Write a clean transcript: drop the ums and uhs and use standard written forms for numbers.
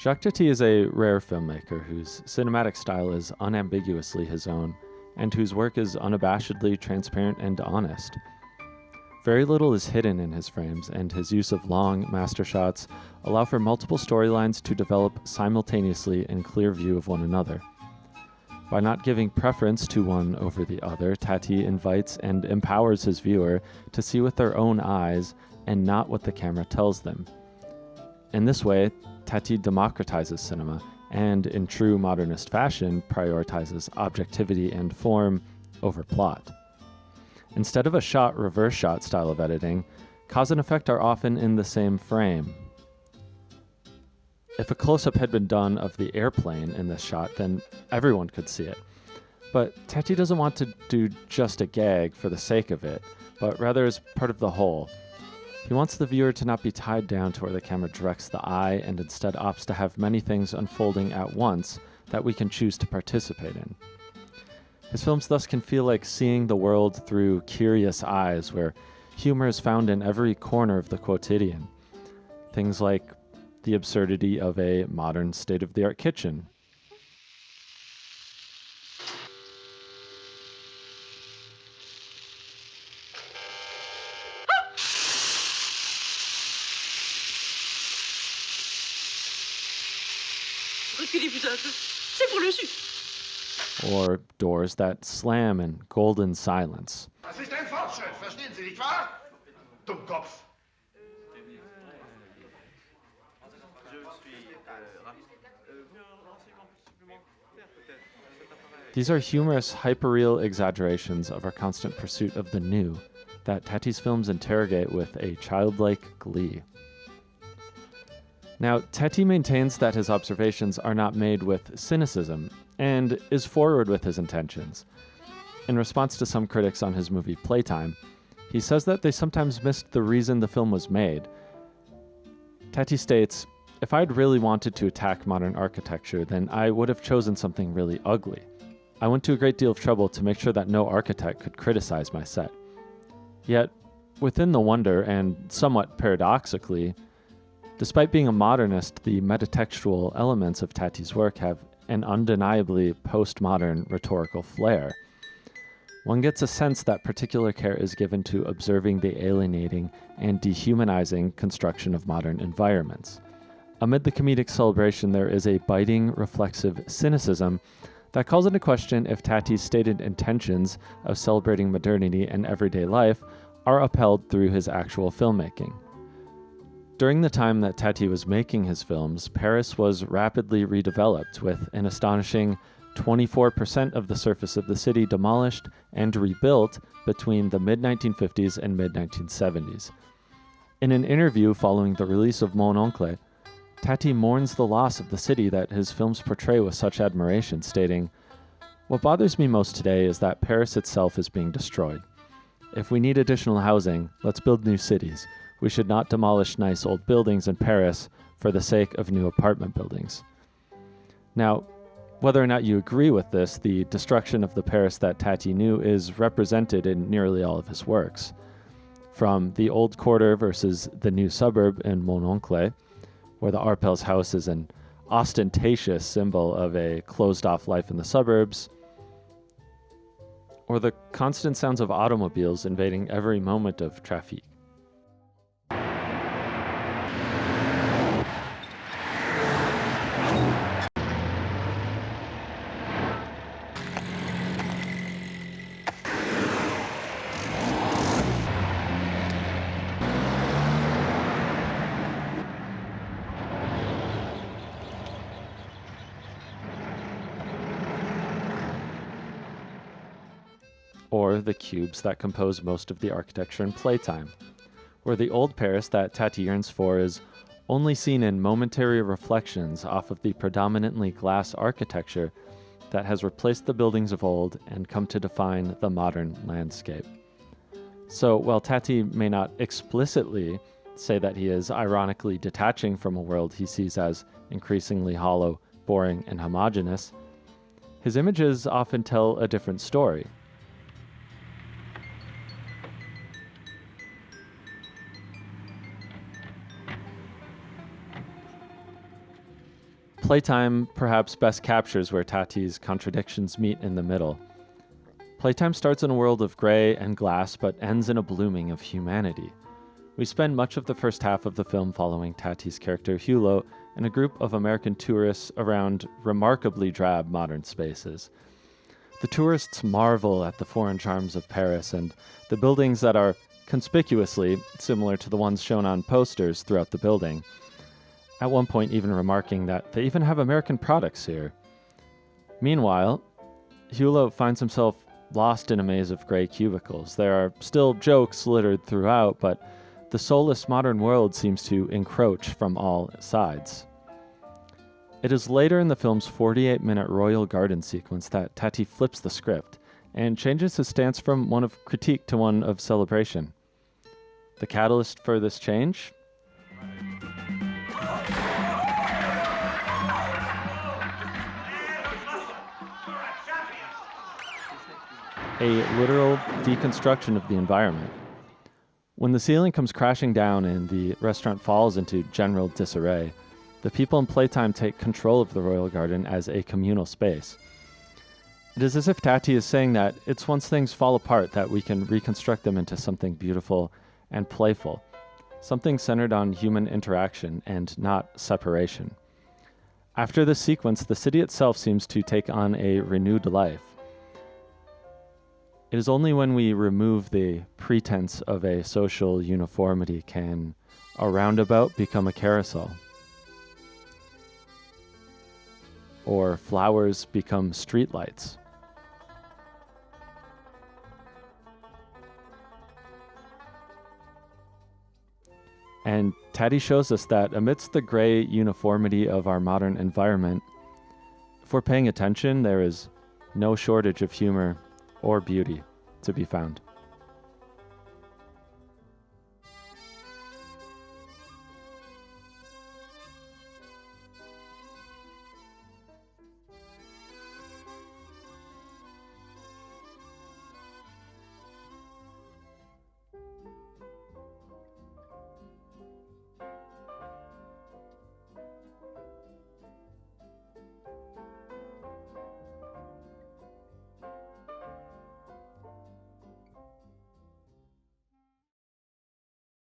Jacques Tati is a rare filmmaker whose cinematic style is unambiguously his own, and whose work is unabashedly transparent and honest. Very little is hidden in his frames, and his use of long master shots allow for multiple storylines to develop simultaneously in clear view of one another. By not giving preference to one over the other, Tati invites and empowers his viewer to see with their own eyes and not what the camera tells them. In this way, Tati democratizes cinema, and in true modernist fashion, prioritizes objectivity and form over plot. Instead of a shot-reverse shot style of editing, cause and effect are often in the same frame. If a close-up had been done of the airplane in this shot, then everyone could see it. But Tati doesn't want to do just a gag for the sake of it, but rather as part of the whole. He wants the viewer to not be tied down to where the camera directs the eye, and instead opts to have many things unfolding at once that we can choose to participate in. His films thus can feel like seeing the world through curious eyes, where humor is found in every corner of the quotidian. Things like the absurdity of a modern state-of-the-art kitchen, Reculez-vous un peu, c'est pour le jus. or doors that slam in golden silence. Das ist ein Fortschritt, verstehen Sie, nicht wahr? Dummkopf. These are humorous, hyperreal exaggerations of our constant pursuit of the new that Tati's films interrogate with a childlike glee. Now, Tati maintains that his observations are not made with cynicism, and is forward with his intentions. In response to some critics on his movie Playtime, he says that they sometimes missed the reason the film was made. Tati states, "If I'd really wanted to attack modern architecture, then I would have chosen something really ugly. I went to a great deal of trouble to make sure that no architect could criticize my set." Yet, within the wonder, and somewhat paradoxically, despite being a modernist, the metatextual elements of Tati's work have an undeniably postmodern rhetorical flair. One gets a sense that particular care is given to observing the alienating and dehumanizing construction of modern environments. Amid the comedic celebration, there is a biting, reflexive cynicism that calls into question if Tati's stated intentions of celebrating modernity and everyday life are upheld through his actual filmmaking. During the time that Tati was making his films, Paris was rapidly redeveloped, with an astonishing 24% of the surface of the city demolished and rebuilt between the mid-1950s and mid-1970s. In an interview following the release of Mon Oncle, Tati mourns the loss of the city that his films portray with such admiration, stating, "What bothers me most today is that Paris itself is being destroyed. If we need additional housing, let's build new cities. We should not demolish nice old buildings in Paris for the sake of new apartment buildings." Now, whether or not you agree with this, the destruction of the Paris that Tati knew is represented in nearly all of his works. From the old quarter versus the new suburb in Mon Oncle, where the Arpels house is an ostentatious symbol of a closed-off life in the suburbs, or the constant sounds of automobiles invading every moment of traffic. Or the cubes that compose most of the architecture in Playtime, where the old Paris that Tati yearns for is only seen in momentary reflections off of the predominantly glass architecture that has replaced the buildings of old and come to define the modern landscape. So while Tati may not explicitly say that he is ironically detaching from a world he sees as increasingly hollow, boring, and homogeneous, his images often tell a different story. Playtime perhaps best captures where Tati's contradictions meet in the middle. Playtime starts in a world of gray and glass, but ends in a blooming of humanity. We spend much of the first half of the film following Tati's character Hulo and a group of American tourists around remarkably drab modern spaces. The tourists marvel at the foreign charms of Paris and the buildings that are conspicuously similar to the ones shown on posters throughout the building. At one point even remarking that they even have American products here. Meanwhile, Hulo finds himself lost in a maze of gray cubicles. There are still jokes littered throughout, but the soulless modern world seems to encroach from all sides. It is later in the film's 48-minute royal garden sequence that Tati flips the script and changes his stance from one of critique to one of celebration. The catalyst for this change? A literal deconstruction of the environment. When the ceiling comes crashing down and the restaurant falls into general disarray, the people in Playtime take control of the royal garden as a communal space. It is as if Tati is saying that it's once things fall apart that we can reconstruct them into something beautiful and playful, something centered on human interaction and not separation. After this sequence, the city itself seems to take on a renewed life. It is only when we remove the pretense of a social uniformity can a roundabout become a carousel, or flowers become streetlights. And Tati shows us that amidst the gray uniformity of our modern environment, if we're paying attention, there is no shortage of humor or beauty to be found.